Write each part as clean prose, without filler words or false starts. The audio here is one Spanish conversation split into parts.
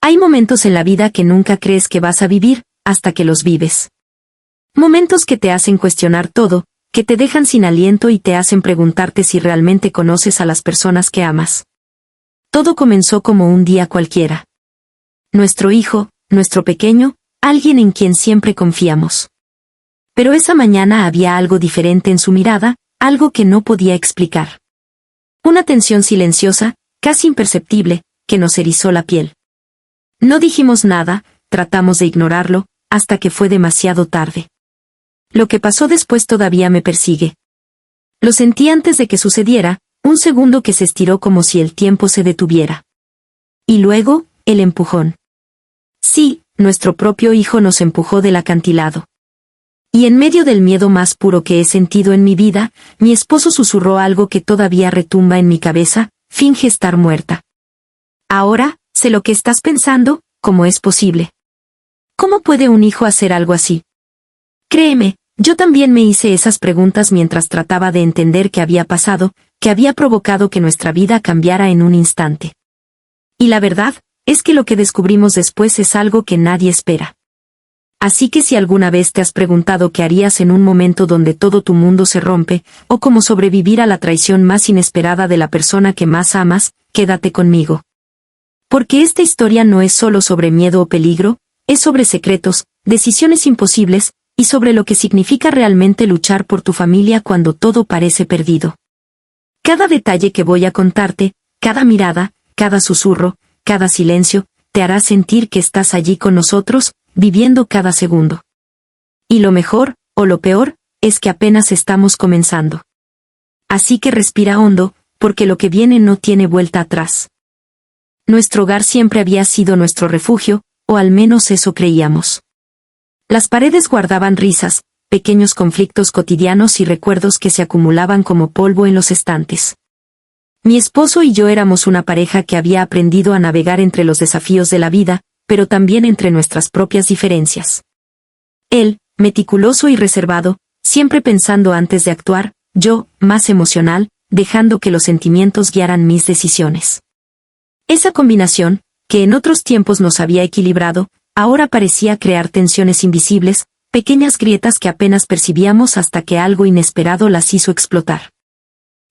Hay momentos en la vida que nunca crees que vas a vivir, hasta que los vives. Momentos que te hacen cuestionar todo, que te dejan sin aliento y te hacen preguntarte si realmente conoces a las personas que amas. Todo comenzó como un día cualquiera. Nuestro hijo, nuestro pequeño, alguien en quien siempre confiamos. Pero esa mañana había algo diferente en su mirada, algo que no podía explicar. Una tensión silenciosa, casi imperceptible, que nos erizó la piel. No dijimos nada, tratamos de ignorarlo, hasta que fue demasiado tarde. Lo que pasó después todavía me persigue. Lo sentí antes de que sucediera, un segundo que se estiró como si el tiempo se detuviera. Y luego, el empujón. Sí, nuestro propio hijo nos empujó del acantilado. Y en medio del miedo más puro que he sentido en mi vida, mi esposo susurró algo que todavía retumba en mi cabeza: finge estar muerta. Ahora, sé lo que estás pensando, ¿cómo es posible? ¿Cómo puede un hijo hacer algo así? Créeme, yo también me hice esas preguntas mientras trataba de entender qué había pasado, que había provocado que nuestra vida cambiara en un instante. Y la verdad, es que lo que descubrimos después es algo que nadie espera. Así que si alguna vez te has preguntado qué harías en un momento donde todo tu mundo se rompe, o cómo sobrevivir a la traición más inesperada de la persona que más amas, quédate conmigo. Porque esta historia no es solo sobre miedo o peligro, es sobre secretos, decisiones imposibles, y sobre lo que significa realmente luchar por tu familia cuando todo parece perdido. Cada detalle que voy a contarte, cada mirada, cada susurro, cada silencio, te hará sentir que estás allí con nosotros, viviendo cada segundo. Y lo mejor, o lo peor, es que apenas estamos comenzando. Así que respira hondo, porque lo que viene no tiene vuelta atrás. Nuestro hogar siempre había sido nuestro refugio, o al menos eso creíamos. Las paredes guardaban risas, pequeños conflictos cotidianos y recuerdos que se acumulaban como polvo en los estantes. Mi esposo y yo éramos una pareja que había aprendido a navegar entre los desafíos de la vida, pero también entre nuestras propias diferencias. Él, meticuloso y reservado, siempre pensando antes de actuar; yo, más emocional, dejando que los sentimientos guiaran mis decisiones. Esa combinación, que en otros tiempos nos había equilibrado, ahora parecía crear tensiones invisibles, pequeñas grietas que apenas percibíamos hasta que algo inesperado las hizo explotar.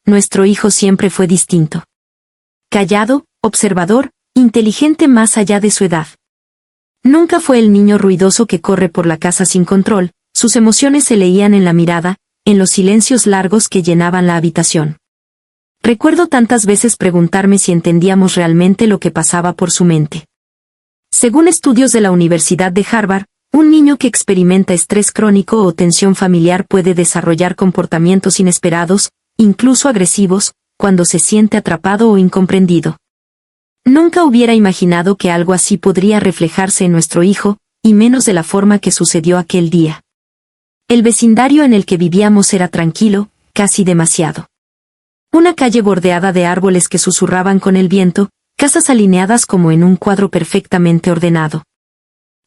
Nuestro hijo siempre fue distinto. Callado, observador, inteligente más allá de su edad. Nunca fue el niño ruidoso que corre por la casa sin control; sus emociones se leían en la mirada, en los silencios largos que llenaban la habitación. Recuerdo tantas veces preguntarme si entendíamos realmente lo que pasaba por su mente. Según estudios de la Universidad de Harvard, un niño que experimenta estrés crónico o tensión familiar puede desarrollar comportamientos inesperados, incluso agresivos, cuando se siente atrapado o incomprendido. Nunca hubiera imaginado que algo así podría reflejarse en nuestro hijo, y menos de la forma que sucedió aquel día. El vecindario en el que vivíamos era tranquilo, casi demasiado. Una calle bordeada de árboles que susurraban con el viento, casas alineadas como en un cuadro perfectamente ordenado.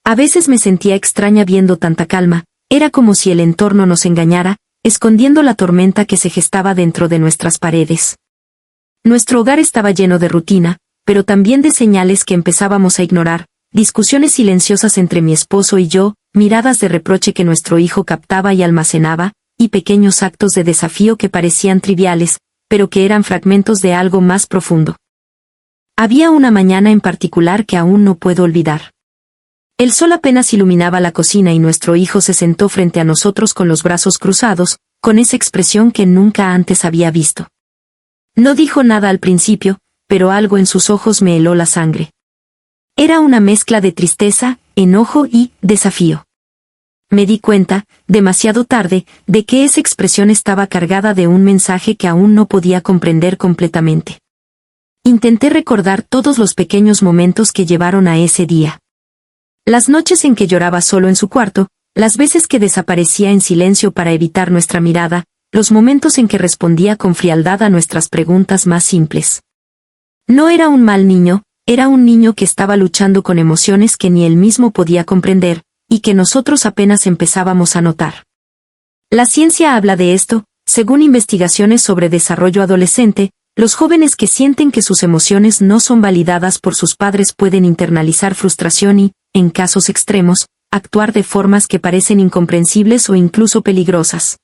A veces me sentía extraña viendo tanta calma; era como si el entorno nos engañara, escondiendo la tormenta que se gestaba dentro de nuestras paredes. Nuestro hogar estaba lleno de rutina, pero también de señales que empezábamos a ignorar, discusiones silenciosas entre mi esposo y yo, miradas de reproche que nuestro hijo captaba y almacenaba, y pequeños actos de desafío que parecían triviales, pero que eran fragmentos de algo más profundo. Había una mañana en particular que aún no puedo olvidar. El sol apenas iluminaba la cocina y nuestro hijo se sentó frente a nosotros con los brazos cruzados, con esa expresión que nunca antes había visto. No dijo nada al principio, pero algo en sus ojos me heló la sangre. Era una mezcla de tristeza, enojo y desafío. Me di cuenta, demasiado tarde, de que esa expresión estaba cargada de un mensaje que aún no podía comprender completamente. Intenté recordar todos los pequeños momentos que llevaron a ese día. Las noches en que lloraba solo en su cuarto, las veces que desaparecía en silencio para evitar nuestra mirada, los momentos en que respondía con frialdad a nuestras preguntas más simples. No era un mal niño, era un niño que estaba luchando con emociones que ni él mismo podía comprender, y que nosotros apenas empezábamos a notar. La ciencia habla de esto; según investigaciones sobre desarrollo adolescente, Los jóvenes que sienten que sus emociones no son validadas por sus padres pueden internalizar frustración y, en casos extremos, actuar de formas que parecen incomprensibles o incluso peligrosas.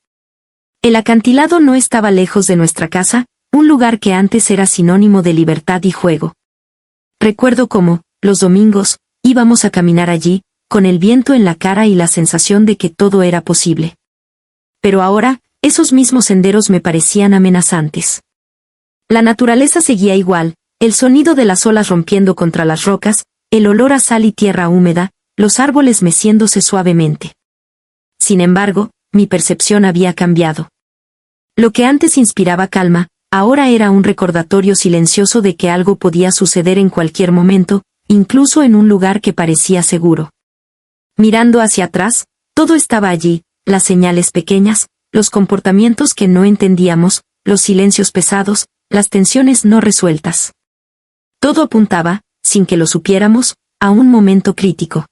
El acantilado no estaba lejos de nuestra casa, un lugar que antes era sinónimo de libertad y juego. Recuerdo cómo, los domingos, íbamos a caminar allí, con el viento en la cara y la sensación de que todo era posible. Pero ahora, esos mismos senderos me parecían amenazantes. La naturaleza seguía igual, el sonido de las olas rompiendo contra las rocas, el olor a sal y tierra húmeda, los árboles meciéndose suavemente. Sin embargo, mi percepción había cambiado. Lo que antes inspiraba calma, ahora era un recordatorio silencioso de que algo podía suceder en cualquier momento, incluso en un lugar que parecía seguro. Mirando hacia atrás, todo estaba allí, las señales pequeñas, los comportamientos que no entendíamos, los silencios pesados, las tensiones no resueltas. Todo apuntaba, sin que lo supiéramos, a un momento crítico.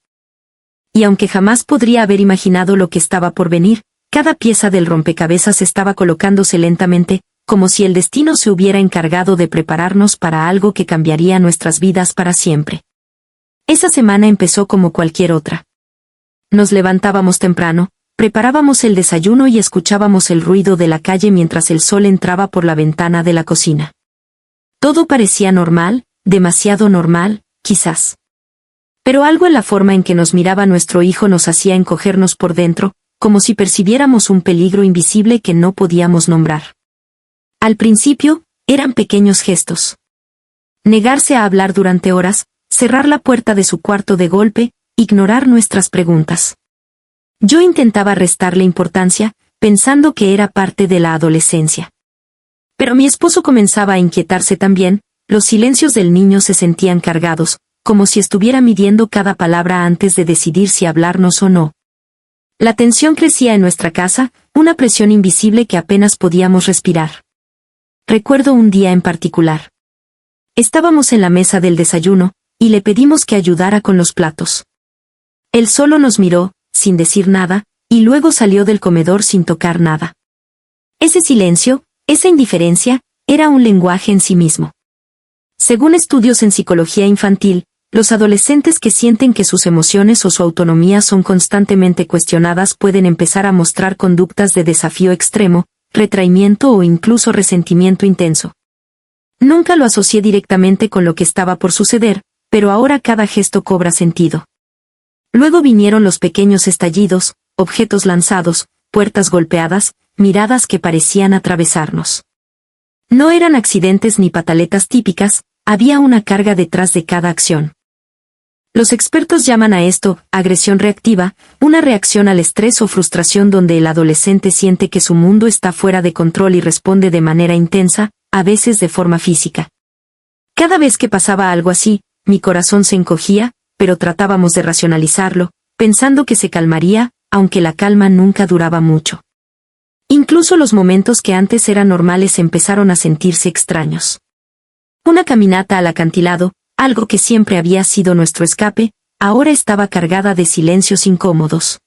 Y aunque jamás podría haber imaginado lo que estaba por venir, cada pieza del rompecabezas estaba colocándose lentamente, como si el destino se hubiera encargado de prepararnos para algo que cambiaría nuestras vidas para siempre. Esa semana empezó como cualquier otra. Nos levantábamos temprano, preparábamos el desayuno y escuchábamos el ruido de la calle mientras el sol entraba por la ventana de la cocina. Todo parecía normal, demasiado normal, quizás. Pero algo en la forma en que nos miraba nuestro hijo nos hacía encogernos por dentro, como si percibiéramos un peligro invisible que no podíamos nombrar. Al principio, eran pequeños gestos. Negarse a hablar durante horas, cerrar la puerta de su cuarto de golpe, ignorar nuestras preguntas. Yo intentaba restarle importancia, pensando que era parte de la adolescencia. Pero mi esposo comenzaba a inquietarse también, los silencios del niño se sentían cargados, como si estuviera midiendo cada palabra antes de decidir si hablarnos o no. La tensión crecía en nuestra casa, una presión invisible que apenas podíamos respirar. Recuerdo un día en particular. Estábamos en la mesa del desayuno, y le pedimos que ayudara con los platos. Él solo nos miró, sin decir nada, y luego salió del comedor sin tocar nada. Ese silencio, esa indiferencia, era un lenguaje en sí mismo. Según estudios en psicología infantil, los adolescentes que sienten que sus emociones o su autonomía son constantemente cuestionadas pueden empezar a mostrar conductas de desafío extremo, retraimiento o incluso resentimiento intenso. Nunca lo asocié directamente con lo que estaba por suceder, pero ahora cada gesto cobra sentido. Luego vinieron los pequeños estallidos, objetos lanzados, puertas golpeadas, miradas que parecían atravesarnos. No eran accidentes ni pataletas típicas, había una carga detrás de cada acción. Los expertos llaman a esto agresión reactiva, una reacción al estrés o frustración donde el adolescente siente que su mundo está fuera de control y responde de manera intensa, a veces de forma física. Cada vez que pasaba algo así, mi corazón se encogía, pero tratábamos de racionalizarlo, pensando que se calmaría, aunque la calma nunca duraba mucho. Incluso los momentos que antes eran normales empezaron a sentirse extraños. Una caminata al acantilado, algo que siempre había sido nuestro escape, ahora estaba cargada de silencios incómodos.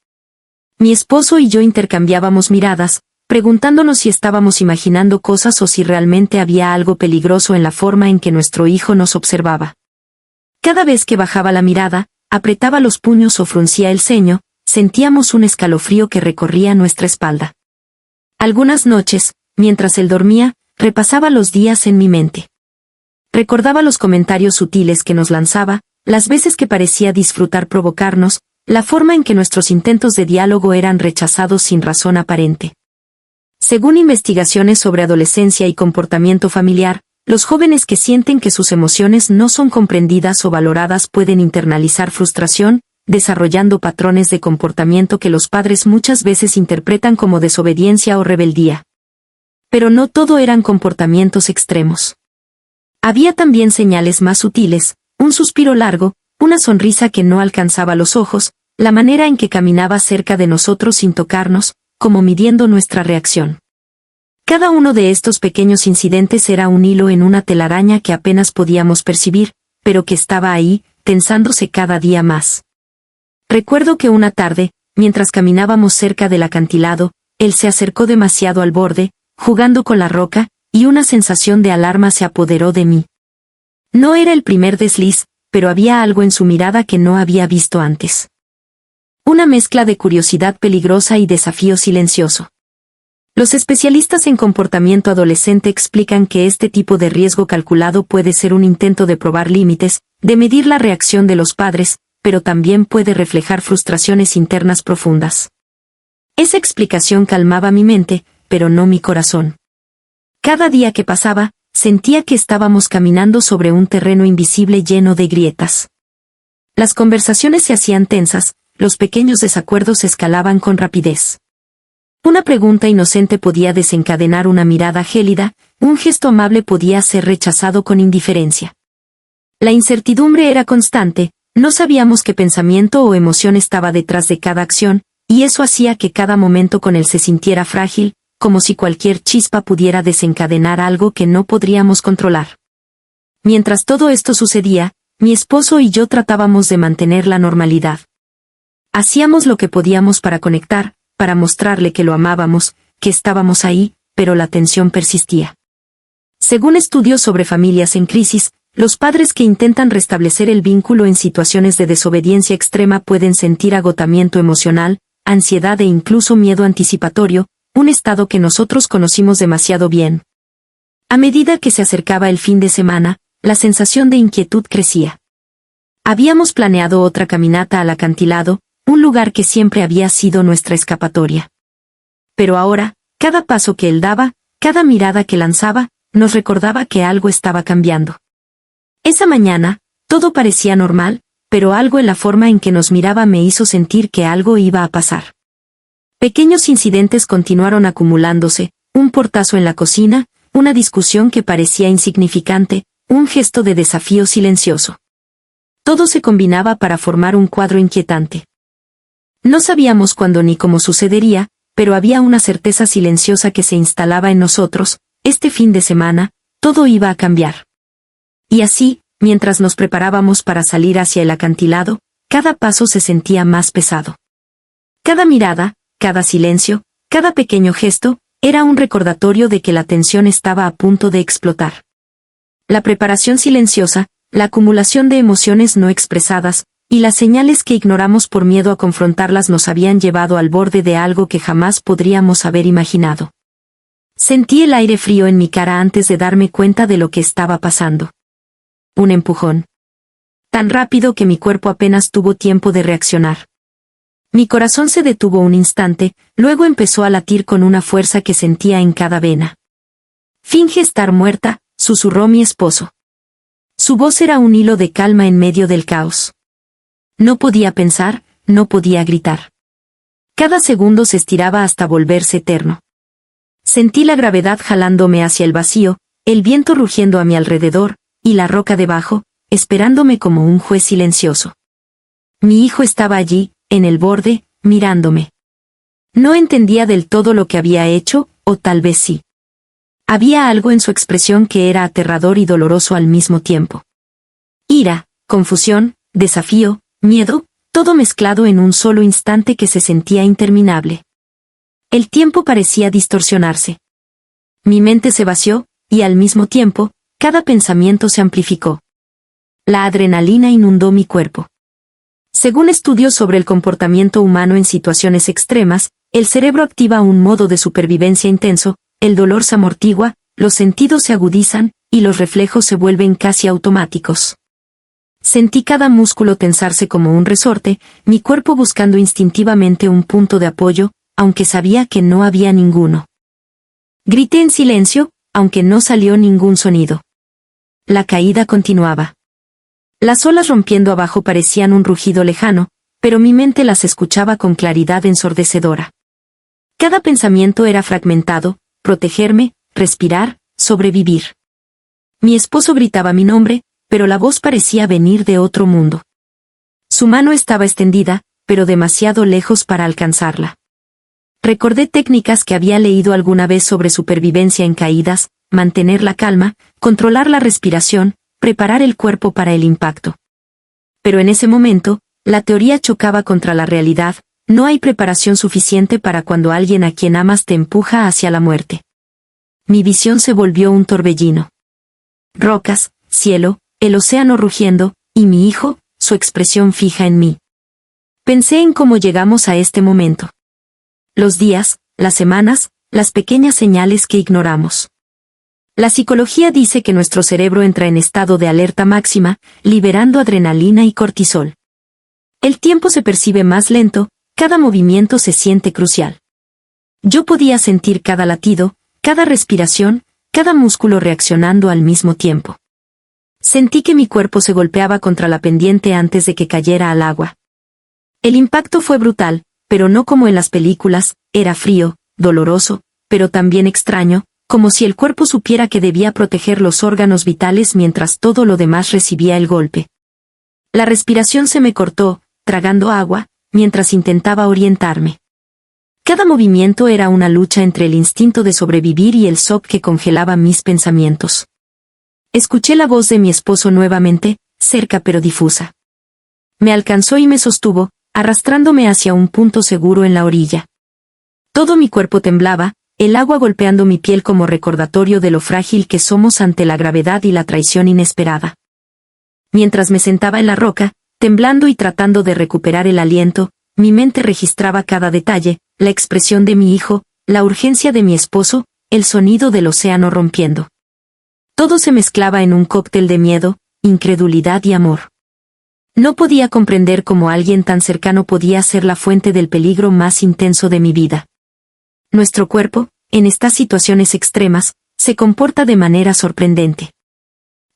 Mi esposo y yo intercambiábamos miradas, preguntándonos si estábamos imaginando cosas o si realmente había algo peligroso en la forma en que nuestro hijo nos observaba. Cada vez que bajaba la mirada, apretaba los puños o fruncía el ceño, sentíamos un escalofrío que recorría nuestra espalda. Algunas noches, mientras él dormía, repasaba los días en mi mente. Recordaba los comentarios sutiles que nos lanzaba, las veces que parecía disfrutar provocarnos, la forma en que nuestros intentos de diálogo eran rechazados sin razón aparente. Según investigaciones sobre adolescencia y comportamiento familiar, los jóvenes que sienten que sus emociones no son comprendidas o valoradas pueden internalizar frustración, desarrollando patrones de comportamiento que los padres muchas veces interpretan como desobediencia o rebeldía. Pero no todo eran comportamientos extremos. Había también señales más sutiles, un suspiro largo, una sonrisa que no alcanzaba los ojos, la manera en que caminaba cerca de nosotros sin tocarnos, como midiendo nuestra reacción. Cada uno de estos pequeños incidentes era un hilo en una telaraña que apenas podíamos percibir, pero que estaba ahí, tensándose cada día más. Recuerdo que una tarde, mientras caminábamos cerca del acantilado, él se acercó demasiado al borde, jugando con la roca, y una sensación de alarma se apoderó de mí. No era el primer desliz, pero había algo en su mirada que no había visto antes. Una mezcla de curiosidad peligrosa y desafío silencioso. Los especialistas en comportamiento adolescente explican que este tipo de riesgo calculado puede ser un intento de probar límites, de medir la reacción de los padres, pero también puede reflejar frustraciones internas profundas. Esa explicación calmaba mi mente, pero no mi corazón. Cada día que pasaba, sentía que estábamos caminando sobre un terreno invisible lleno de grietas. Las conversaciones se hacían tensas, los pequeños desacuerdos escalaban con rapidez. Una pregunta inocente podía desencadenar una mirada gélida, un gesto amable podía ser rechazado con indiferencia. La incertidumbre era constante, no sabíamos qué pensamiento o emoción estaba detrás de cada acción, y eso hacía que cada momento con él se sintiera frágil, como si cualquier chispa pudiera desencadenar algo que no podríamos controlar. Mientras todo esto sucedía, mi esposo y yo tratábamos de mantener la normalidad. Hacíamos lo que podíamos para conectar, para mostrarle que lo amábamos, que estábamos ahí, pero la tensión persistía. Según estudios sobre familias en crisis, los padres que intentan restablecer el vínculo en situaciones de desobediencia extrema pueden sentir agotamiento emocional, ansiedad e incluso miedo anticipatorio, un estado que nosotros conocimos demasiado bien. A medida que se acercaba el fin de semana, la sensación de inquietud crecía. Habíamos planeado otra caminata al acantilado, un lugar que siempre había sido nuestra escapatoria. Pero ahora, cada paso que él daba, cada mirada que lanzaba, nos recordaba que algo estaba cambiando. Esa mañana, todo parecía normal, pero algo en la forma en que nos miraba me hizo sentir que algo iba a pasar. Pequeños incidentes continuaron acumulándose, un portazo en la cocina, una discusión que parecía insignificante, un gesto de desafío silencioso. Todo se combinaba para formar un cuadro inquietante. No sabíamos cuándo ni cómo sucedería, pero había una certeza silenciosa que se instalaba en nosotros, este fin de semana, todo iba a cambiar. Y así, mientras nos preparábamos para salir hacia el acantilado, cada paso se sentía más pesado. Cada mirada, cada silencio, cada pequeño gesto, era un recordatorio de que la tensión estaba a punto de explotar. La preparación silenciosa, la acumulación de emociones no expresadas, y las señales que ignoramos por miedo a confrontarlas nos habían llevado al borde de algo que jamás podríamos haber imaginado. Sentí el aire frío en mi cara antes de darme cuenta de lo que estaba pasando. Un empujón. Tan rápido que mi cuerpo apenas tuvo tiempo de reaccionar. Mi corazón se detuvo un instante, luego empezó a latir con una fuerza que sentía en cada vena. «Finge estar muerta», susurró mi esposo. Su voz era un hilo de calma en medio del caos. No podía pensar, no podía gritar. Cada segundo se estiraba hasta volverse eterno. Sentí la gravedad jalándome hacia el vacío, el viento rugiendo a mi alrededor, y la roca debajo, esperándome como un juez silencioso. Mi hijo estaba allí, en el borde, mirándome. No entendía del todo lo que había hecho, o tal vez sí. Había algo en su expresión que era aterrador y doloroso al mismo tiempo. Ira, confusión, desafío, miedo, todo mezclado en un solo instante que se sentía interminable. El tiempo parecía distorsionarse. Mi mente se vació, y al mismo tiempo, cada pensamiento se amplificó. La adrenalina inundó mi cuerpo. Según estudios sobre el comportamiento humano en situaciones extremas, el cerebro activa un modo de supervivencia intenso, el dolor se amortigua, los sentidos se agudizan, y los reflejos se vuelven casi automáticos. Sentí cada músculo tensarse como un resorte, mi cuerpo buscando instintivamente un punto de apoyo, aunque sabía que no había ninguno. Grité en silencio, aunque no salió ningún sonido. La caída continuaba. Las olas rompiendo abajo parecían un rugido lejano, pero mi mente las escuchaba con claridad ensordecedora. Cada pensamiento era fragmentado: protegerme, respirar, sobrevivir. Mi esposo gritaba mi nombre, pero la voz parecía venir de otro mundo. Su mano estaba extendida, pero demasiado lejos para alcanzarla. Recordé técnicas que había leído alguna vez sobre supervivencia en caídas: mantener la calma, controlar la respiración, preparar el cuerpo para el impacto. Pero en ese momento, la teoría chocaba contra la realidad: no hay preparación suficiente para cuando alguien a quien amas te empuja hacia la muerte. mi visión se volvió un torbellino. Rocas, cielo, el océano rugiendo, y mi hijo, su expresión fija en mí. Pensé en cómo llegamos a este momento. Los días, las semanas, las pequeñas señales que ignoramos. La psicología dice que nuestro cerebro entra en estado de alerta máxima, liberando adrenalina y cortisol. El tiempo se percibe más lento, cada movimiento se siente crucial. Yo podía sentir cada latido, cada respiración, cada músculo reaccionando al mismo tiempo. Sentí que mi cuerpo se golpeaba contra la pendiente antes de que cayera al agua. El impacto fue brutal, pero no como en las películas, era frío, doloroso, pero también extraño, como si el cuerpo supiera que debía proteger los órganos vitales mientras todo lo demás recibía el golpe. La respiración se me cortó, tragando agua, mientras intentaba orientarme. Cada movimiento era una lucha entre el instinto de sobrevivir y el shock que congelaba mis pensamientos. Escuché la voz de mi esposo nuevamente, cerca pero difusa. Me alcanzó y me sostuvo, arrastrándome hacia un punto seguro en la orilla. Todo mi cuerpo temblaba, el agua golpeando mi piel como recordatorio de lo frágil que somos ante la gravedad y la traición inesperada. Mientras me sentaba en la roca, temblando y tratando de recuperar el aliento, mi mente registraba cada detalle, la expresión de mi hijo, la urgencia de mi esposo, el sonido del océano rompiendo. Todo se mezclaba en un cóctel de miedo, incredulidad y amor. No podía comprender cómo alguien tan cercano podía ser la fuente del peligro más intenso de mi vida. Nuestro cuerpo, en estas situaciones extremas, se comporta de manera sorprendente.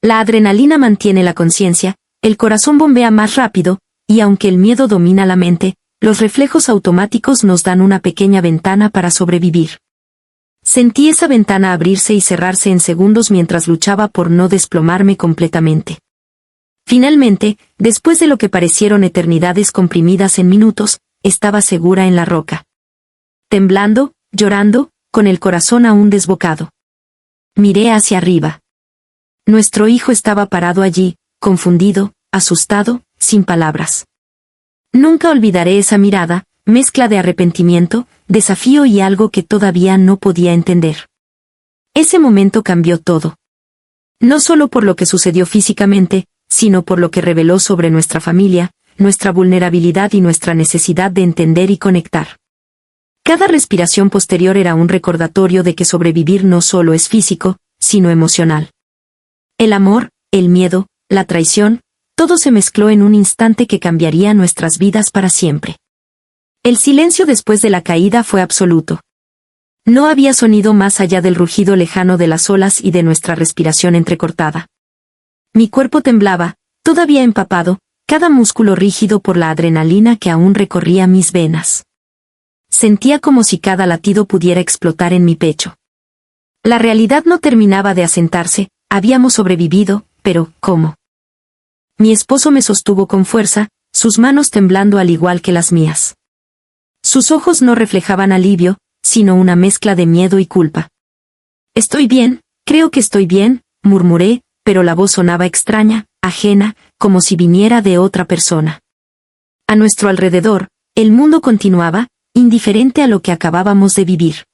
La adrenalina mantiene la conciencia, el corazón bombea más rápido, y aunque el miedo domina la mente, los reflejos automáticos nos dan una pequeña ventana para sobrevivir. Sentí esa ventana abrirse y cerrarse en segundos mientras luchaba por no desplomarme completamente. Finalmente, después de lo que parecieron eternidades comprimidas en minutos, estaba segura en la roca. Temblando, llorando, con el corazón aún desbocado. Miré hacia arriba. Nuestro hijo estaba parado allí, confundido, asustado, sin palabras. Nunca olvidaré esa mirada, mezcla de arrepentimiento, desafío y algo que todavía no podía entender. Ese momento cambió todo. No solo por lo que sucedió físicamente, sino por lo que reveló sobre nuestra familia, nuestra vulnerabilidad y nuestra necesidad de entender y conectar. Cada respiración posterior era un recordatorio de que sobrevivir no solo es físico, sino emocional. El amor, el miedo, la traición, todo se mezcló en un instante que cambiaría nuestras vidas para siempre. El silencio después de la caída fue absoluto. No había sonido más allá del rugido lejano de las olas y de nuestra respiración entrecortada. Mi cuerpo temblaba, todavía empapado, cada músculo rígido por la adrenalina que aún recorría mis venas. Sentía como si cada latido pudiera explotar en mi pecho. La realidad no terminaba de asentarse, habíamos sobrevivido, pero ¿cómo? Mi esposo me sostuvo con fuerza, sus manos temblando al igual que las mías. Sus ojos no reflejaban alivio, sino una mezcla de miedo y culpa. Estoy bien, creo que estoy bien, murmuré, pero la voz sonaba extraña, ajena, como si viniera de otra persona. A nuestro alrededor, el mundo continuaba, indiferente a lo que acabábamos de vivir.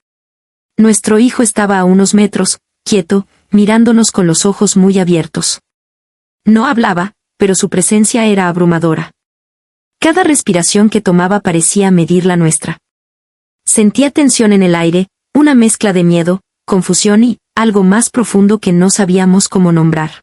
Nuestro hijo estaba a unos metros, quieto, mirándonos con los ojos muy abiertos. No hablaba, pero su presencia era abrumadora. Cada respiración que tomaba parecía medir la nuestra. Sentía tensión en el aire, una mezcla de miedo, confusión y algo más profundo que no sabíamos cómo nombrar.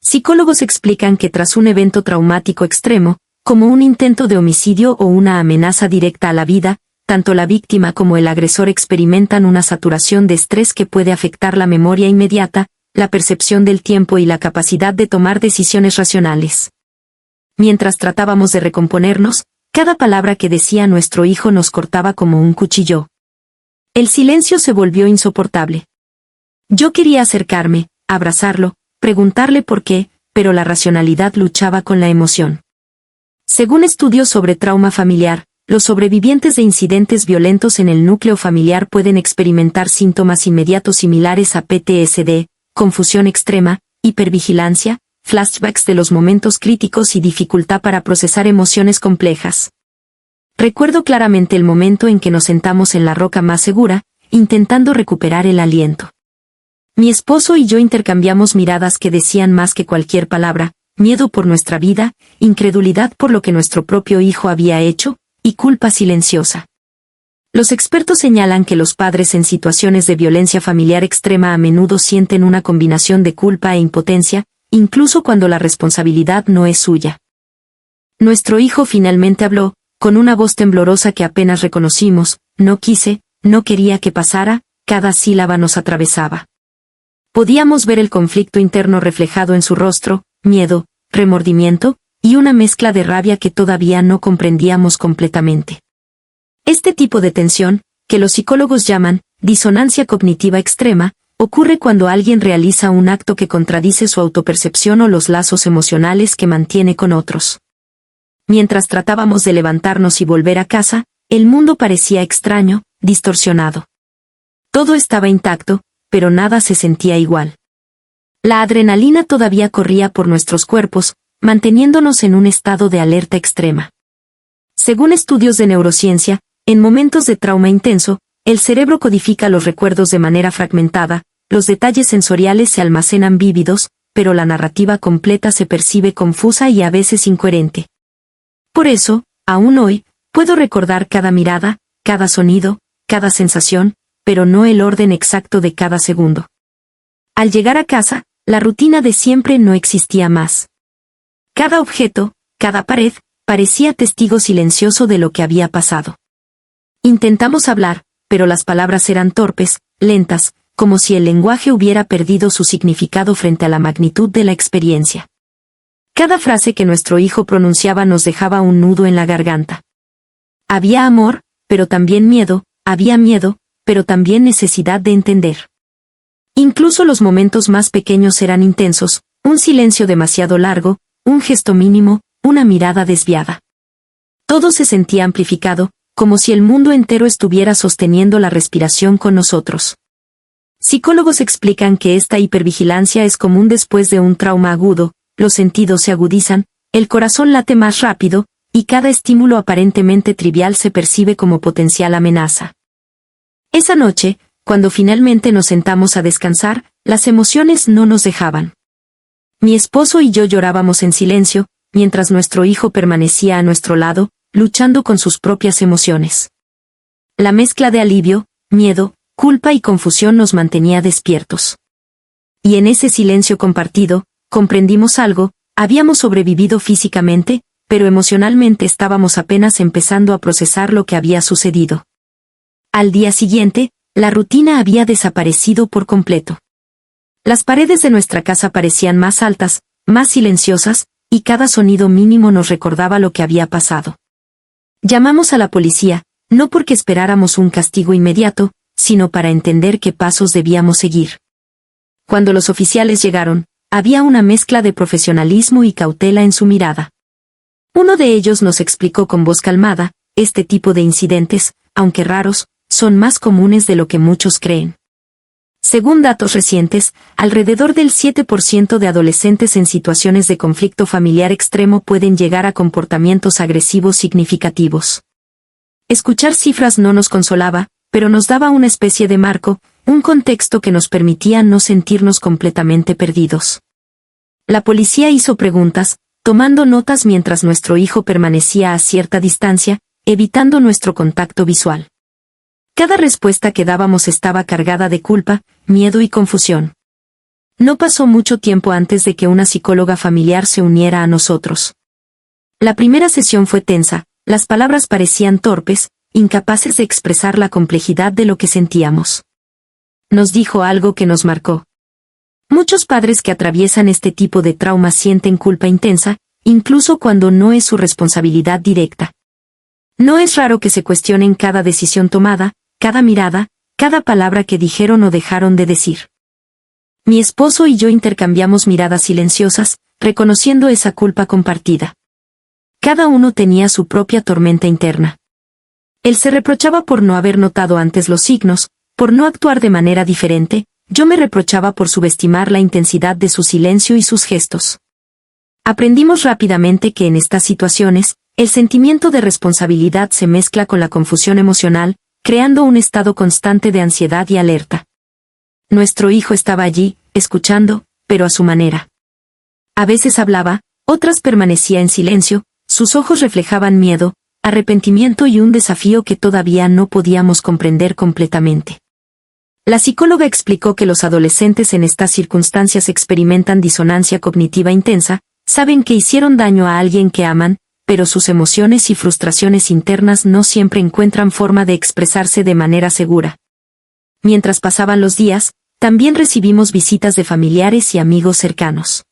Psicólogos explican que tras un evento traumático extremo, como un intento de homicidio o una amenaza directa a la vida, tanto la víctima como el agresor experimentan una saturación de estrés que puede afectar la memoria inmediata, la percepción del tiempo y la capacidad de tomar decisiones racionales. Mientras tratábamos de recomponernos, cada palabra que decía nuestro hijo nos cortaba como un cuchillo. El silencio se volvió insoportable. Yo quería acercarme, abrazarlo, preguntarle por qué, pero la racionalidad luchaba con la emoción. Según estudios sobre trauma familiar, los sobrevivientes de incidentes violentos en el núcleo familiar pueden experimentar síntomas inmediatos similares a PTSD, confusión extrema, hipervigilancia, flashbacks de los momentos críticos y dificultad para procesar emociones complejas. Recuerdo claramente el momento en que nos sentamos en la roca más segura, intentando recuperar el aliento. Mi esposo y yo intercambiamos miradas que decían más que cualquier palabra: miedo por nuestra vida, incredulidad por lo que nuestro propio hijo había hecho, y culpa silenciosa. Los expertos señalan que los padres en situaciones de violencia familiar extrema a menudo sienten una combinación de culpa e impotencia, incluso cuando la responsabilidad no es suya. Nuestro hijo finalmente habló, con una voz temblorosa que apenas reconocimos: no quise, no quería que pasara. Cada sílaba nos atravesaba. Podíamos ver el conflicto interno reflejado en su rostro: miedo, remordimiento, y una mezcla de rabia que todavía no comprendíamos completamente. Este tipo de tensión, que los psicólogos llaman disonancia cognitiva extrema, ocurre cuando alguien realiza un acto que contradice su autopercepción o los lazos emocionales que mantiene con otros. Mientras tratábamos de levantarnos y volver a casa, el mundo parecía extraño, distorsionado. Todo estaba intacto, pero nada se sentía igual. La adrenalina todavía corría por nuestros cuerpos, manteniéndonos en un estado de alerta extrema. Según estudios de neurociencia, en momentos de trauma intenso, el cerebro codifica los recuerdos de manera fragmentada, los detalles sensoriales se almacenan vívidos, pero la narrativa completa se percibe confusa y a veces incoherente. Por eso, aún hoy, puedo recordar cada mirada, cada sonido, cada sensación, pero no el orden exacto de cada segundo. Al llegar a casa, la rutina de siempre no existía más. Cada objeto, cada pared, parecía testigo silencioso de lo que había pasado. Intentamos hablar, pero las palabras eran torpes, lentas, como si el lenguaje hubiera perdido su significado frente a la magnitud de la experiencia. Cada frase que nuestro hijo pronunciaba nos dejaba un nudo en la garganta. Había amor, pero también miedo; había miedo, pero también necesidad de entender. Incluso los momentos más pequeños eran intensos: un silencio demasiado largo, un gesto mínimo, una mirada desviada. Todo se sentía amplificado, como si el mundo entero estuviera sosteniendo la respiración con nosotros. Psicólogos explican que esta hipervigilancia es común después de un trauma agudo: los sentidos se agudizan, el corazón late más rápido, y cada estímulo aparentemente trivial se percibe como potencial amenaza. Esa noche, cuando finalmente nos sentamos a descansar, las emociones no nos dejaban. Mi esposo y yo llorábamos en silencio, mientras nuestro hijo permanecía a nuestro lado, luchando con sus propias emociones. La mezcla de alivio, miedo, culpa y confusión nos mantenía despiertos. Y en ese silencio compartido, comprendimos algo: habíamos sobrevivido físicamente, pero emocionalmente estábamos apenas empezando a procesar lo que había sucedido. Al día siguiente, la rutina había desaparecido por completo. Las paredes de nuestra casa parecían más altas, más silenciosas, y cada sonido mínimo nos recordaba lo que había pasado. Llamamos a la policía, no porque esperáramos un castigo inmediato, sino para entender qué pasos debíamos seguir. Cuando los oficiales llegaron, había una mezcla de profesionalismo y cautela en su mirada. Uno de ellos nos explicó con voz calmada: este tipo de incidentes, aunque raros, son más comunes de lo que muchos creen. Según datos recientes, alrededor del 7% de adolescentes en situaciones de conflicto familiar extremo pueden llegar a comportamientos agresivos significativos. Escuchar cifras no nos consolaba, pero nos daba una especie de marco, un contexto que nos permitía no sentirnos completamente perdidos. La policía hizo preguntas, tomando notas mientras nuestro hijo permanecía a cierta distancia, evitando nuestro contacto visual. Cada respuesta que dábamos estaba cargada de culpa, miedo y confusión. No pasó mucho tiempo antes de que una psicóloga familiar se uniera a nosotros. La primera sesión fue tensa, las palabras parecían torpes, incapaces de expresar la complejidad de lo que sentíamos. Nos dijo algo que nos marcó. Muchos padres que atraviesan este tipo de trauma sienten culpa intensa, incluso cuando no es su responsabilidad directa. No es raro que se cuestionen cada decisión tomada, cada mirada, cada palabra que dijeron o dejaron de decir. Mi esposo y yo intercambiamos miradas silenciosas, reconociendo esa culpa compartida. Cada uno tenía su propia tormenta interna. Él se reprochaba por no haber notado antes los signos, por no actuar de manera diferente; yo me reprochaba por subestimar la intensidad de su silencio y sus gestos. Aprendimos rápidamente que en estas situaciones, el sentimiento de responsabilidad se mezcla con la confusión emocional, creando un estado constante de ansiedad y alerta. nuestro hijo estaba allí, escuchando, pero a su manera. A veces hablaba, otras permanecía en silencio, sus ojos reflejaban miedo, arrepentimiento y un desafío que todavía no podíamos comprender completamente. La psicóloga explicó que los adolescentes en estas circunstancias experimentan disonancia cognitiva intensa, saben que hicieron daño a alguien que aman, pero sus emociones y frustraciones internas no siempre encuentran forma de expresarse de manera segura. Mientras pasaban los días, también recibimos visitas de familiares y amigos cercanos.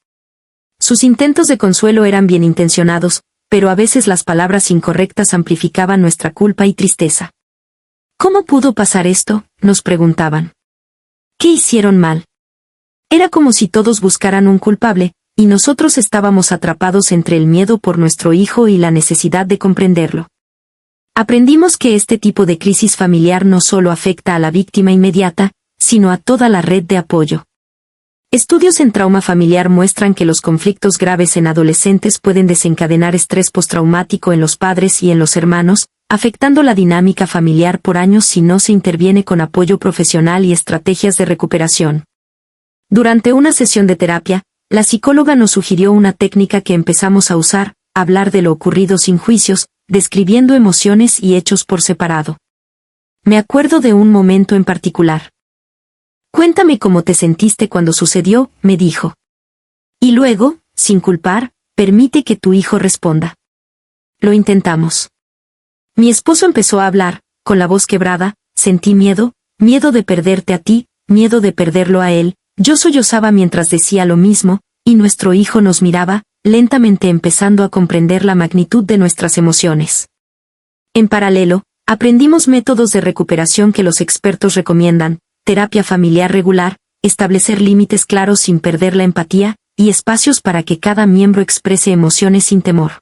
Sus intentos de consuelo eran bien intencionados, pero a veces las palabras incorrectas amplificaban nuestra culpa y tristeza. ¿Cómo pudo pasar esto?, nos preguntaban. ¿Qué hicieron mal? Era como si todos buscaran un culpable, y nosotros estábamos atrapados entre el miedo por nuestro hijo y la necesidad de comprenderlo. Aprendimos que este tipo de crisis familiar no solo afecta a la víctima inmediata, sino a toda la red de apoyo. Estudios en trauma familiar muestran que los conflictos graves en adolescentes pueden desencadenar estrés postraumático en los padres y en los hermanos, afectando la dinámica familiar por años si no se interviene con apoyo profesional y estrategias de recuperación. Durante una sesión de terapia, la psicóloga nos sugirió una técnica que empezamos a usar: hablar de lo ocurrido sin juicios, describiendo emociones y hechos por separado. Me acuerdo de un momento en particular. Cuéntame cómo te sentiste cuando sucedió, me dijo. Y luego, sin culpar, permite que tu hijo responda. Lo intentamos. Mi esposo empezó a hablar, con la voz quebrada: sentí miedo, miedo de perderte a ti, miedo de perderlo a él. Yo sollozaba mientras decía lo mismo, y nuestro hijo nos miraba, lentamente empezando a comprender la magnitud de nuestras emociones. En paralelo, aprendimos métodos de recuperación que los expertos recomiendan: terapia familiar regular, establecer límites claros sin perder la empatía, y espacios para que cada miembro exprese emociones sin temor.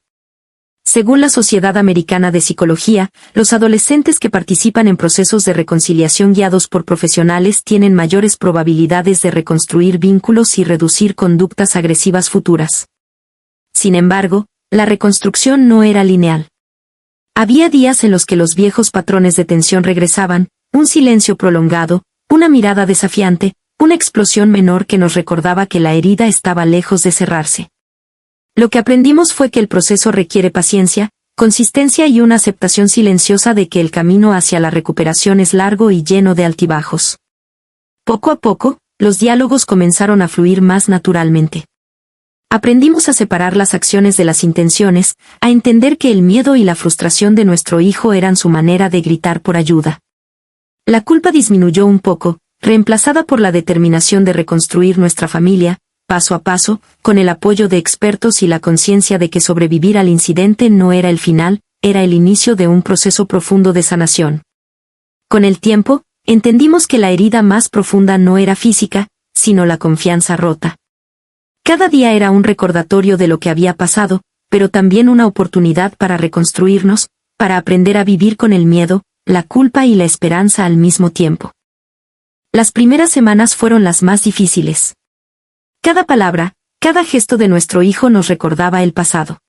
Según la Sociedad Americana de Psicología, los adolescentes que participan en procesos de reconciliación guiados por profesionales tienen mayores probabilidades de reconstruir vínculos y reducir conductas agresivas futuras. Sin embargo, la reconstrucción no era lineal. Había días en los que los viejos patrones de tensión regresaban: un silencio prolongado, una mirada desafiante, una explosión menor que nos recordaba que la herida estaba lejos de cerrarse. Lo que aprendimos fue que el proceso requiere paciencia, consistencia y una aceptación silenciosa de que el camino hacia la recuperación es largo y lleno de altibajos. Poco a poco, los diálogos comenzaron a fluir más naturalmente. Aprendimos a separar las acciones de las intenciones, a entender que el miedo y la frustración de nuestro hijo eran su manera de gritar por ayuda. La culpa disminuyó un poco, reemplazada por la determinación de reconstruir nuestra familia, paso a paso, con el apoyo de expertos y la conciencia de que sobrevivir al incidente no era el final, era el inicio de un proceso profundo de sanación. Con el tiempo, entendimos que la herida más profunda no era física, sino la confianza rota. Cada día era un recordatorio de lo que había pasado, pero también una oportunidad para reconstruirnos, para aprender a vivir con el miedo, la culpa y la esperanza al mismo tiempo. Las primeras semanas fueron las más difíciles. Cada palabra, cada gesto de nuestro hijo nos recordaba el pasado.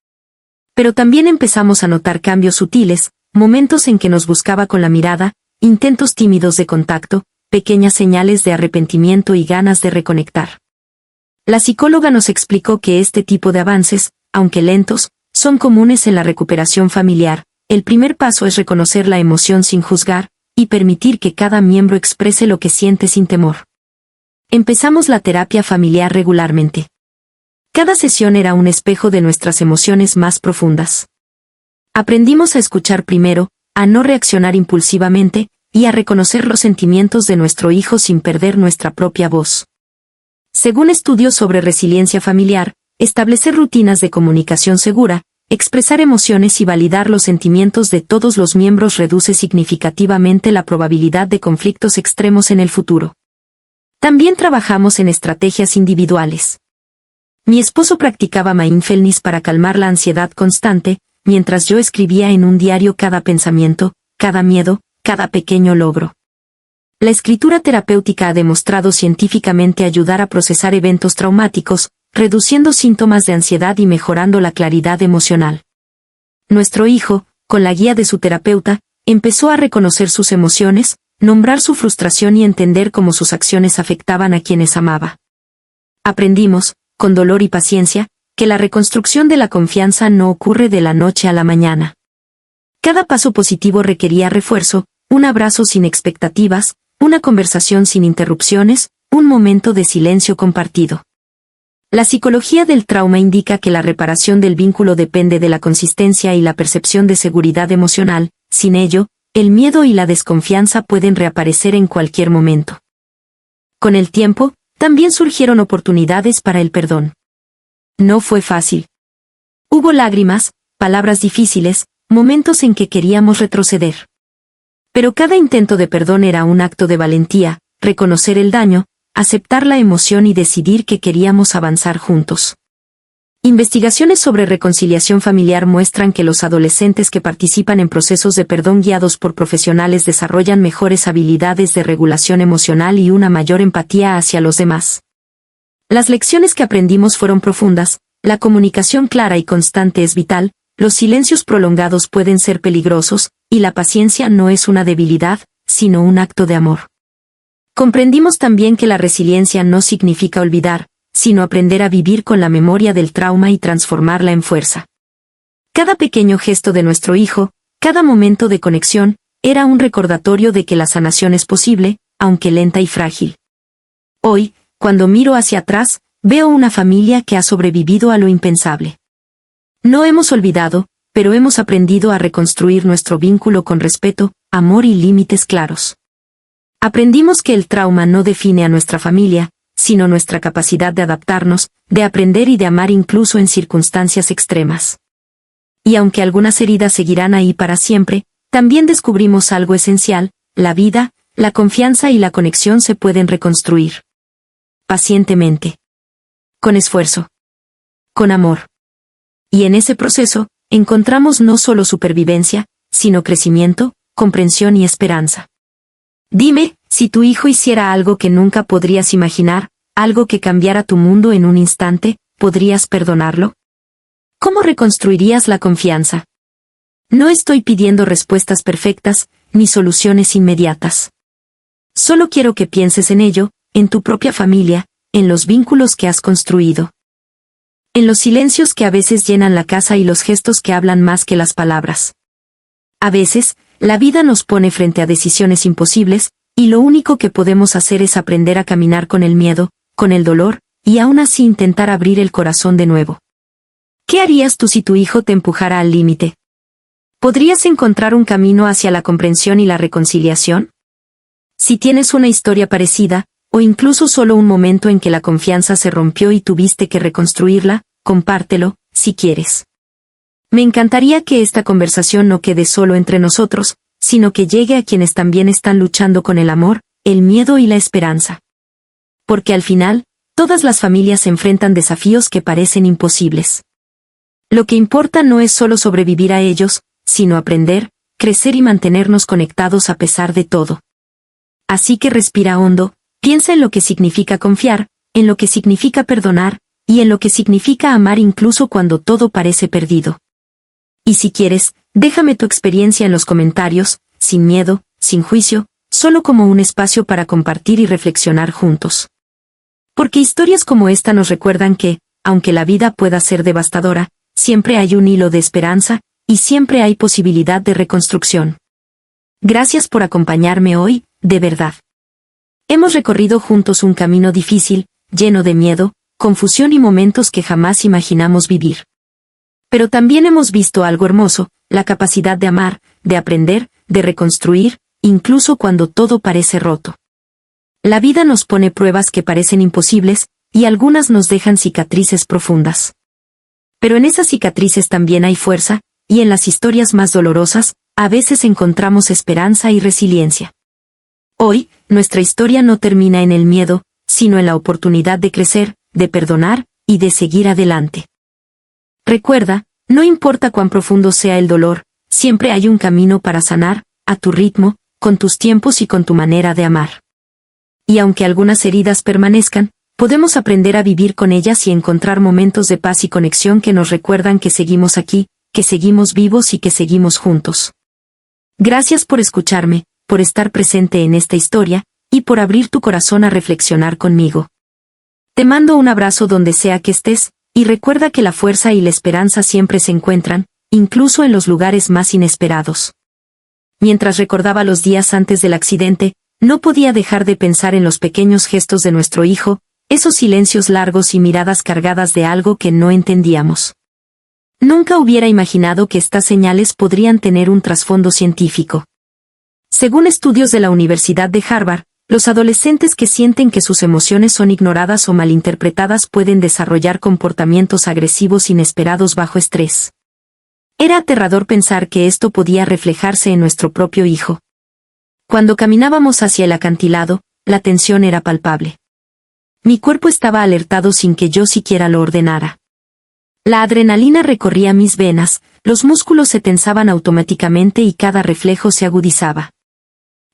Pero también empezamos a notar cambios sutiles, momentos en que nos buscaba con la mirada, intentos tímidos de contacto, pequeñas señales de arrepentimiento y ganas de reconectar. La psicóloga nos explicó que este tipo de avances, aunque lentos, son comunes en la recuperación familiar. El primer paso es reconocer la emoción sin juzgar, y permitir que cada miembro exprese lo que siente sin temor. Empezamos la terapia familiar regularmente. Cada sesión era un espejo de nuestras emociones más profundas. Aprendimos a escuchar primero, a no reaccionar impulsivamente, y a reconocer los sentimientos de nuestro hijo sin perder nuestra propia voz. Según estudios sobre resiliencia familiar, establecer rutinas de comunicación segura, expresar emociones y validar los sentimientos de todos los miembros reduce significativamente la probabilidad de conflictos extremos en el futuro. También trabajamos en estrategias individuales. Mi esposo practicaba mindfulness para calmar la ansiedad constante, mientras yo escribía en un diario cada pensamiento, cada miedo, cada pequeño logro. La escritura terapéutica ha demostrado científicamente ayudar a procesar eventos traumáticos, reduciendo síntomas de ansiedad y mejorando la claridad emocional. Nuestro hijo, con la guía de su terapeuta, empezó a reconocer sus emociones, nombrar su frustración y entender cómo sus acciones afectaban a quienes amaba. Aprendimos, con dolor y paciencia, que la reconstrucción de la confianza no ocurre de la noche a la mañana. Cada paso positivo requería refuerzo, un abrazo sin expectativas, una conversación sin interrupciones, un momento de silencio compartido. La psicología del trauma indica que la reparación del vínculo depende de la consistencia y la percepción de seguridad emocional. Sin ello, el miedo y la desconfianza pueden reaparecer en cualquier momento. Con el tiempo, también surgieron oportunidades para el perdón. No fue fácil. Hubo lágrimas, palabras difíciles, momentos en que queríamos retroceder. Pero cada intento de perdón era un acto de valentía, reconocer el daño, aceptar la emoción y decidir que queríamos avanzar juntos. Investigaciones sobre reconciliación familiar muestran que los adolescentes que participan en procesos de perdón guiados por profesionales desarrollan mejores habilidades de regulación emocional y una mayor empatía hacia los demás. Las lecciones que aprendimos fueron profundas, la comunicación clara y constante es vital, los silencios prolongados pueden ser peligrosos, y la paciencia no es una debilidad, sino un acto de amor. Comprendimos también que la resiliencia no significa olvidar, sino aprender a vivir con la memoria del trauma y transformarla en fuerza. Cada pequeño gesto de nuestro hijo, cada momento de conexión, era un recordatorio de que la sanación es posible, aunque lenta y frágil. Hoy, cuando miro hacia atrás, veo una familia que ha sobrevivido a lo impensable. No hemos olvidado, pero hemos aprendido a reconstruir nuestro vínculo con respeto, amor y límites claros. Aprendimos que el trauma no define a nuestra familia, sino nuestra capacidad de adaptarnos, de aprender y de amar incluso en circunstancias extremas. Y aunque algunas heridas seguirán ahí para siempre, también descubrimos algo esencial: la vida, la confianza y la conexión se pueden reconstruir. Pacientemente. Con esfuerzo. Con amor. Y en ese proceso, encontramos no solo supervivencia, sino crecimiento, comprensión y esperanza. Dime, si tu hijo hiciera algo que nunca podrías imaginar, algo que cambiara tu mundo en un instante, ¿podrías perdonarlo? ¿Cómo reconstruirías la confianza? No estoy pidiendo respuestas perfectas, ni soluciones inmediatas. Solo quiero que pienses en ello, en tu propia familia, en los vínculos que has construido. En los silencios que a veces llenan la casa y los gestos que hablan más que las palabras. A veces, la vida nos pone frente a decisiones imposibles, y lo único que podemos hacer es aprender a caminar con el miedo, con el dolor, y aún así intentar abrir el corazón de nuevo. ¿Qué harías tú si tu hijo te empujara al límite? ¿Podrías encontrar un camino hacia la comprensión y la reconciliación? Si tienes una historia parecida, o incluso solo un momento en que la confianza se rompió y tuviste que reconstruirla, compártelo, si quieres. Me encantaría que esta conversación no quede solo entre nosotros, sino que llegue a quienes también están luchando con el amor, el miedo y la esperanza. Porque al final, todas las familias enfrentan desafíos que parecen imposibles. Lo que importa no es solo sobrevivir a ellos, sino aprender, crecer y mantenernos conectados a pesar de todo. Así que respira hondo, piensa en lo que significa confiar, en lo que significa perdonar, y en lo que significa amar incluso cuando todo parece perdido. Y si quieres, déjame tu experiencia en los comentarios, sin miedo, sin juicio, solo como un espacio para compartir y reflexionar juntos. Porque historias como esta nos recuerdan que, aunque la vida pueda ser devastadora, siempre hay un hilo de esperanza, y siempre hay posibilidad de reconstrucción. Gracias por acompañarme hoy, de verdad. Hemos recorrido juntos un camino difícil, lleno de miedo, confusión y momentos que jamás imaginamos vivir. Pero también hemos visto algo hermoso, la capacidad de amar, de aprender, de reconstruir, incluso cuando todo parece roto. La vida nos pone pruebas que parecen imposibles, y algunas nos dejan cicatrices profundas. Pero en esas cicatrices también hay fuerza, y en las historias más dolorosas, a veces encontramos esperanza y resiliencia. Hoy, nuestra historia no termina en el miedo, sino en la oportunidad de crecer, de perdonar, y de seguir adelante. Recuerda, no importa cuán profundo sea el dolor, siempre hay un camino para sanar, a tu ritmo, con tus tiempos y con tu manera de amar. Y aunque algunas heridas permanezcan, podemos aprender a vivir con ellas y encontrar momentos de paz y conexión que nos recuerdan que seguimos aquí, que seguimos vivos y que seguimos juntos. Gracias por escucharme, por estar presente en esta historia, y por abrir tu corazón a reflexionar conmigo. Te mando un abrazo donde sea que estés, y recuerda que la fuerza y la esperanza siempre se encuentran, incluso en los lugares más inesperados. Mientras recordaba los días antes del accidente, no podía dejar de pensar en los pequeños gestos de nuestro hijo, esos silencios largos y miradas cargadas de algo que no entendíamos. Nunca hubiera imaginado que estas señales podrían tener un trasfondo científico. Según estudios de la Universidad de Harvard, los adolescentes que sienten que sus emociones son ignoradas o malinterpretadas pueden desarrollar comportamientos agresivos inesperados bajo estrés. Era aterrador pensar que esto podía reflejarse en nuestro propio hijo. Cuando caminábamos hacia el acantilado, la tensión era palpable. Mi cuerpo estaba alertado sin que yo siquiera lo ordenara. La adrenalina recorría mis venas, los músculos se tensaban automáticamente y cada reflejo se agudizaba.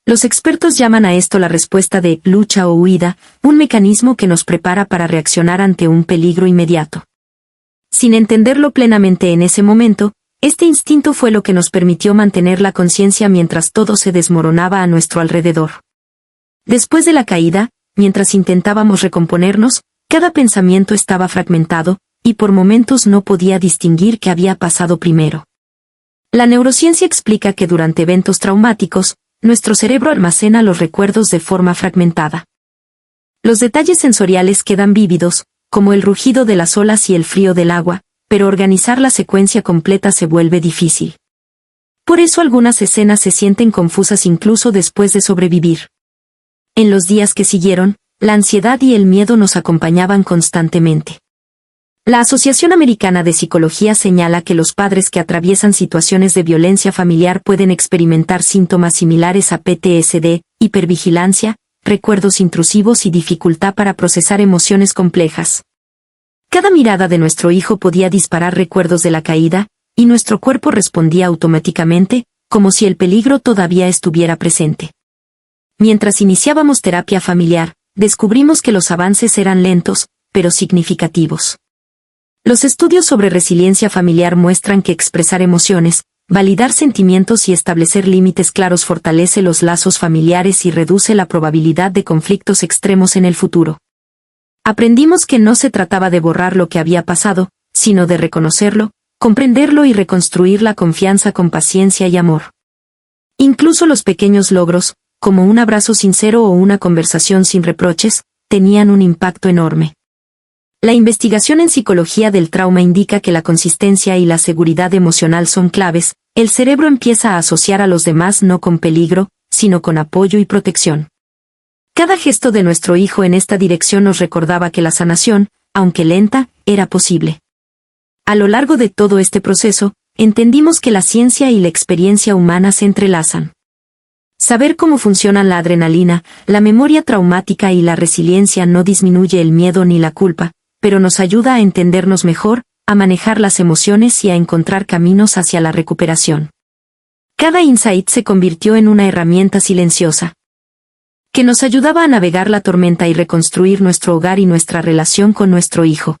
Los expertos llaman a esto la respuesta de lucha o huida, un mecanismo que nos prepara para reaccionar ante un peligro inmediato. Sin entenderlo plenamente en ese momento, este instinto fue lo que nos permitió mantener la conciencia mientras todo se desmoronaba a nuestro alrededor. Después de la caída, mientras intentábamos recomponernos, cada pensamiento estaba fragmentado, y por momentos no podía distinguir qué había pasado primero. La neurociencia explica que durante eventos traumáticos, nuestro cerebro almacena los recuerdos de forma fragmentada. Los detalles sensoriales quedan vívidos, como el rugido de las olas y el frío del agua, pero organizar la secuencia completa se vuelve difícil. Por eso algunas escenas se sienten confusas incluso después de sobrevivir. En los días que siguieron, la ansiedad y el miedo nos acompañaban constantemente. La Asociación Americana de Psicología señala que los padres que atraviesan situaciones de violencia familiar pueden experimentar síntomas similares a PTSD, hipervigilancia, recuerdos intrusivos y dificultad para procesar emociones complejas. Cada mirada de nuestro hijo podía disparar recuerdos de la caída, y nuestro cuerpo respondía automáticamente, como si el peligro todavía estuviera presente. Mientras iniciábamos terapia familiar, descubrimos que los avances eran lentos, pero significativos. Los estudios sobre resiliencia familiar muestran que expresar emociones, validar sentimientos y establecer límites claros fortalece los lazos familiares y reduce la probabilidad de conflictos extremos en el futuro. Aprendimos que no se trataba de borrar lo que había pasado, sino de reconocerlo, comprenderlo y reconstruir la confianza con paciencia y amor. Incluso los pequeños logros, como un abrazo sincero o una conversación sin reproches, tenían un impacto enorme. La investigación en psicología del trauma indica que la consistencia y la seguridad emocional son claves. El cerebro empieza a asociar a los demás no con peligro, sino con apoyo y protección. Cada gesto de nuestro hijo en esta dirección nos recordaba que la sanación, aunque lenta, era posible. A lo largo de todo este proceso, entendimos que la ciencia y la experiencia humana se entrelazan. Saber cómo funcionan la adrenalina, la memoria traumática y la resiliencia no disminuye el miedo ni la culpa, pero nos ayuda a entendernos mejor, a manejar las emociones y a encontrar caminos hacia la recuperación. Cada insight se convirtió en una herramienta silenciosa, que nos ayudaba a navegar la tormenta y reconstruir nuestro hogar y nuestra relación con nuestro hijo.